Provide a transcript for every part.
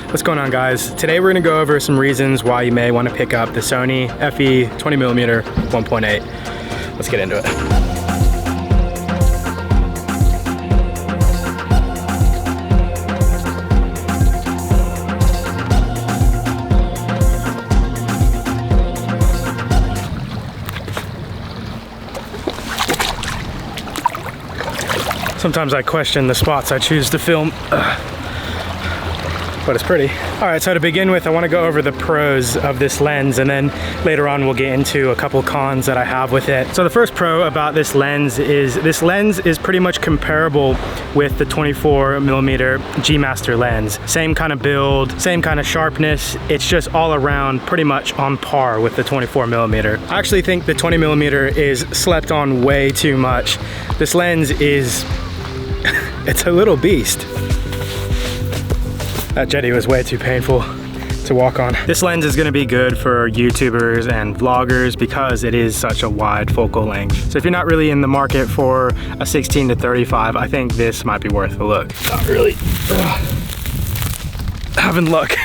What's going on, guys? Today we're gonna go over some reasons why you may want to pick up the Sony FE 20mm 1.8. Let's get into it. Sometimes I question the spots I choose to film. But it's pretty. All right, so to begin with, I want to go over the pros of this lens, and then later on we'll get into a couple cons that I have with it. So the first pro about this lens is pretty much comparable with the 24mm G Master lens. Same kind of build, same kind of sharpness. It's just all around pretty much on par with the 24mm. I actually think the 20mm is slept on way too much. This lens is, it's a little beast. That jetty was way too painful to walk on. This lens is gonna be good for YouTubers and vloggers because it is such a wide focal length. So if you're not really in the market for a 16 to 35, I think this might be worth a look. Not really having luck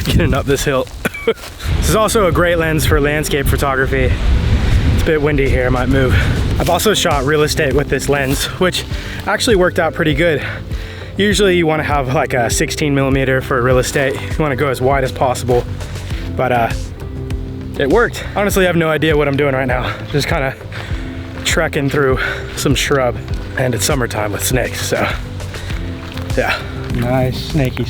getting up this hill. This is also a great lens for landscape photography. It's a bit windy here, I might move. I've also shot real estate with this lens, which actually worked out pretty good. Usually you want to have like a 16mm for real estate. You want to go as wide as possible, but it worked. Honestly, I have no idea what I'm doing right now. Just kind of trekking through some shrub, and it's summertime with snakes, so yeah. Nice, snaky.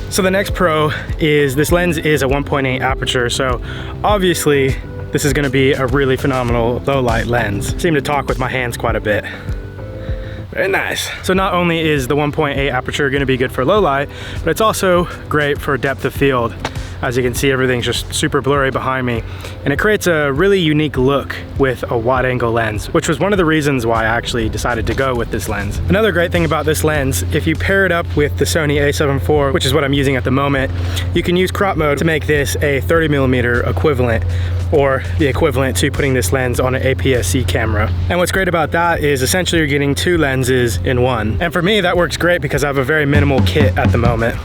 So the next pro is this lens is a 1.8 aperture, so obviously this is going to be a really phenomenal low light lens. I seem to talk with my hands quite a bit. Very nice. So not only is the 1.8 aperture gonna be good for low light, but it's also great for depth of field. As you can see, everything's just super blurry behind me. And it creates a really unique look with a wide angle lens, which was one of the reasons why I actually decided to go with this lens. Another great thing about this lens, if you pair it up with the Sony A7 IV, which is what I'm using at the moment, you can use crop mode to make this a 30mm equivalent, or the equivalent to putting this lens on an APS-C camera. And what's great about that is essentially you're getting two lenses in one. And for me, that works great because I have a very minimal kit at the moment.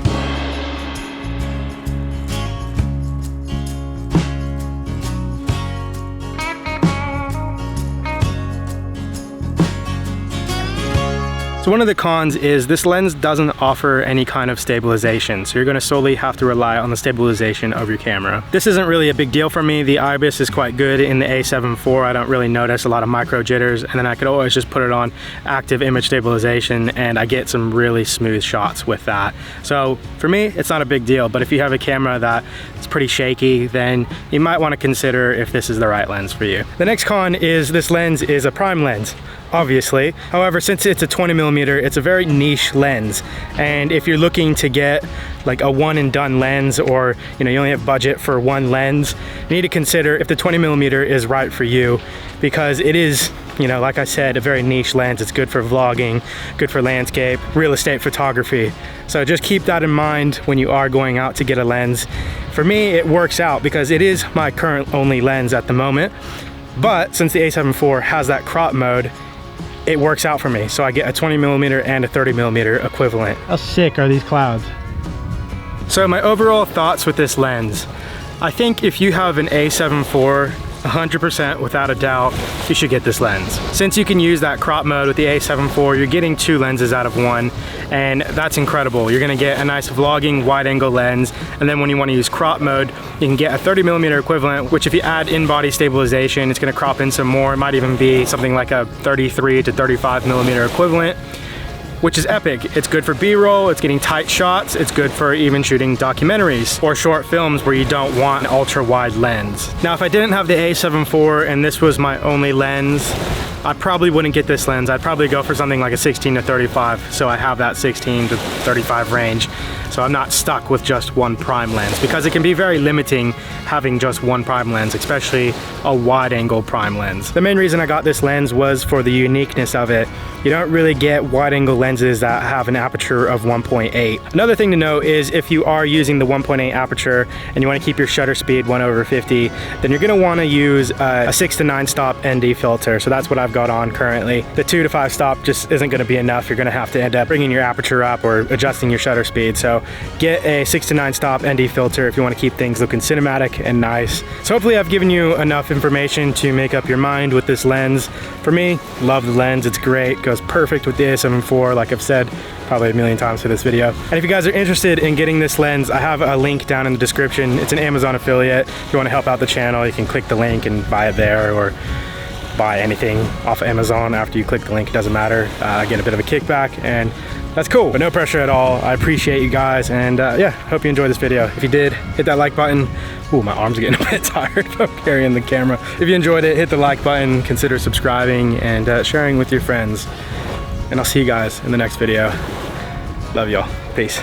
So one of the cons is this lens doesn't offer any kind of stabilization, so you're going to solely have to rely on the stabilization of your camera. This isn't really a big deal for me. The IBIS is quite good in the A7 IV. I don't really notice a lot of micro jitters, and then I could always just put it on active image stabilization and I get some really smooth shots with that. So for me, it's not a big deal, but if you have a camera that is pretty shaky, then you might want to consider if this is the right lens for you. The next con is this lens is a prime lens, obviously. However, since it's a 20mm, it's a very niche lens, and if you're looking to get like a one and done lens, or you only have budget for one lens, you need to consider if the 20mm is right for you, because it is, like I said, a very niche lens. It's good for vlogging, good for landscape, real estate photography. So just keep that in mind when you are going out to get a lens. For me, it works out because it is my current only lens at the moment, but since the A7 IV has that crop mode, it works out for me. So I get a 20mm and a 30mm equivalent. How sick are these clouds? So my overall thoughts with this lens, I think if you have an A7 IV, 100% without a doubt, you should get this lens. Since you can use that crop mode with the A7 IV, you're getting two lenses out of one, and that's incredible. You're gonna get a nice vlogging wide angle lens, and then when you wanna use crop mode, you can get a 30mm equivalent, which if you add in-body stabilization, it's gonna crop in some more. It might even be something like a 33 to 35mm equivalent, which is epic. It's good for B-roll, it's getting tight shots, it's good for even shooting documentaries or short films where you don't want an ultra-wide lens. Now, if I didn't have the A7 IV and this was my only lens, I probably wouldn't get this lens. I'd probably go for something like a 16 to 35, so I have that 16 to 35 range. So I'm not stuck with just one prime lens, because it can be very limiting having just one prime lens, especially a wide angle prime lens. The main reason I got this lens was for the uniqueness of it. You don't really get wide angle lenses that have an aperture of 1.8. Another thing to know is if you are using the 1.8 aperture and you want to keep your shutter speed 1/50, then you're going to want to use a 6 to 9 stop ND filter. So that's what I've got on currently. The 2 to 5 stop just isn't going to be enough. You're going to have to end up bringing your aperture up or adjusting your shutter speed. So So get a 6-to-9 stop ND filter if you want to keep things looking cinematic and nice. So hopefully I've given you enough information to make up your mind with this lens. For me, love the lens, it's great, goes perfect with the A7 IV, like I've said probably a million times for this video. And if you guys are interested in getting this lens, I have a link down in the description. It's an Amazon affiliate. If you want to help out the channel, you can click the link and buy it there, or buy anything off of Amazon after you click the link, it doesn't matter. I get a bit of a kickback, and that's cool, but no pressure at all. I appreciate you guys, and yeah, hope you enjoyed this video. If you did, hit that like button. Ooh, my arms are getting a bit tired from carrying the camera. If you enjoyed it, hit the like button, consider subscribing and sharing with your friends. And I'll see you guys in the next video. Love y'all. Peace.